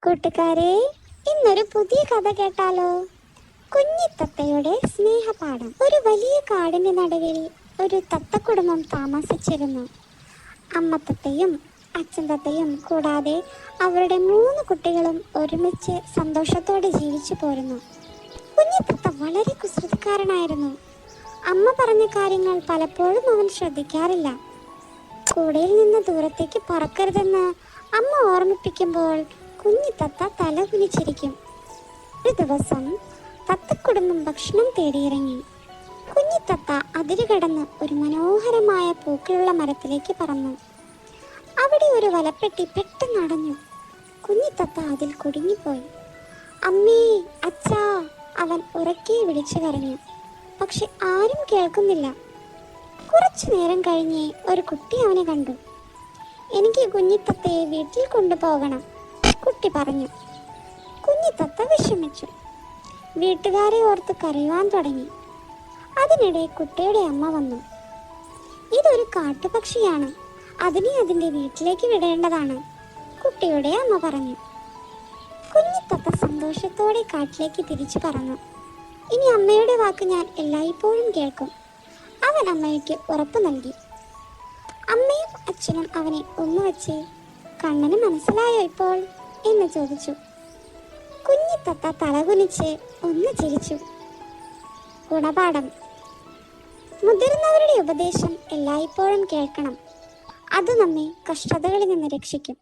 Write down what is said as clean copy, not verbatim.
കൂട്ടുകാരെ, ഇന്നൊരു പുതിയ കഥ കേട്ടാലോ? കുഞ്ഞിത്തത്തയുടെ സ്നേഹപാഠം. ഒരു വലിയ കാടിന്റെ നടുവിൽ ഒരു തത്തക്കുടുംബം താമസിച്ചിരുന്നു. അമ്മ തത്തയും അച്ഛൻ തത്തയും കൂടാതെ അവരുടെ 3 കുട്ടികളും ഒരുമിച്ച് സന്തോഷത്തോടെ ജീവിച്ചു പോരുന്നു. കുഞ്ഞിത്തത്ത വളരെ കുസൃതിക്കാരനായിരുന്നു. അമ്മ പറഞ്ഞ കാര്യങ്ങൾ പലപ്പോഴും അവൻ ശ്രദ്ധിക്കാറില്ല. കൂടയിൽ നിന്ന് ദൂരത്തേക്ക് പറക്കരുതെന്ന് അമ്മ ഓർമ്മിപ്പിക്കുമ്പോൾ കുഞ്ഞിത്തത്ത തല കുനിച്ചിരിക്കും. ഒരു ദിവസം തത്തക്കുടുംബം ഭക്ഷണം തേടിയിറങ്ങി. കുഞ്ഞിത്തത്ത അതിരുകടന്ന് ഒരു മനോഹരമായ പൂക്കളുള്ള മരത്തിലേക്ക് പറന്നു. അവിടെ ഒരു വലപ്പെട്ടി പെട്ടെന്ന് അടഞ്ഞു. കുഞ്ഞിത്തത്ത അതിൽ കുടുങ്ങിപ്പോയി. അമ്മേ, അച്ഛാ, അവൻ ഉറക്കെ വിളിച്ചു കരഞ്ഞു. പക്ഷെ ആരും കേൾക്കുന്നില്ല. കുറച്ചു നേരം കഴിഞ്ഞ് ഒരു കുട്ടി അവനെ കണ്ടു. എനിക്ക് കുഞ്ഞിത്തത്തയെ വീട്ടിൽ കൊണ്ടുപോകണം, കുട്ടി പറഞ്ഞു. കുഞ്ഞിത്തത്ത വിഷമിച്ചു. വീട്ടുകാരെ ഓർത്ത് കരയുവാൻ തുടങ്ങി. അതിനിടെ കുട്ടിയുടെ അമ്മ വന്നു. ഇതൊരു കാട്ടുപക്ഷിയാണ്, അതിനെ അതിൻ്റെ വീട്ടിലേക്ക് വിടേണ്ടതാണ്, കുട്ടിയുടെ അമ്മ പറഞ്ഞു. കുഞ്ഞിത്തത്ത സന്തോഷത്തോടെ കാട്ടിലേക്ക് തിരിച്ചു പറന്നു. ഇനി അമ്മയുടെ വാക്ക് ഞാൻ എല്ലായ്പ്പോഴും കേൾക്കും, അവൻ അമ്മയ്ക്ക് ഉറപ്പ് നൽകി. അമ്മയും അച്ഛനും അവനെ ഒന്ന് വെച്ച്, കണ്ണന് മനസ്സിലായോ ഇപ്പോൾ എന്ന് ചോദിച്ചു. കുഞ്ഞിത്തത്ത തലകുനിച്ച് ഒന്ന് ചിരിച്ചു. ഗുണപാഠം: മുതിർന്നവരുടെ ഉപദേശം എല്ലായ്പ്പോഴും കേൾക്കണം, അത് നമ്മെ കഷ്ടതകളിൽ നിന്ന് രക്ഷിക്കും.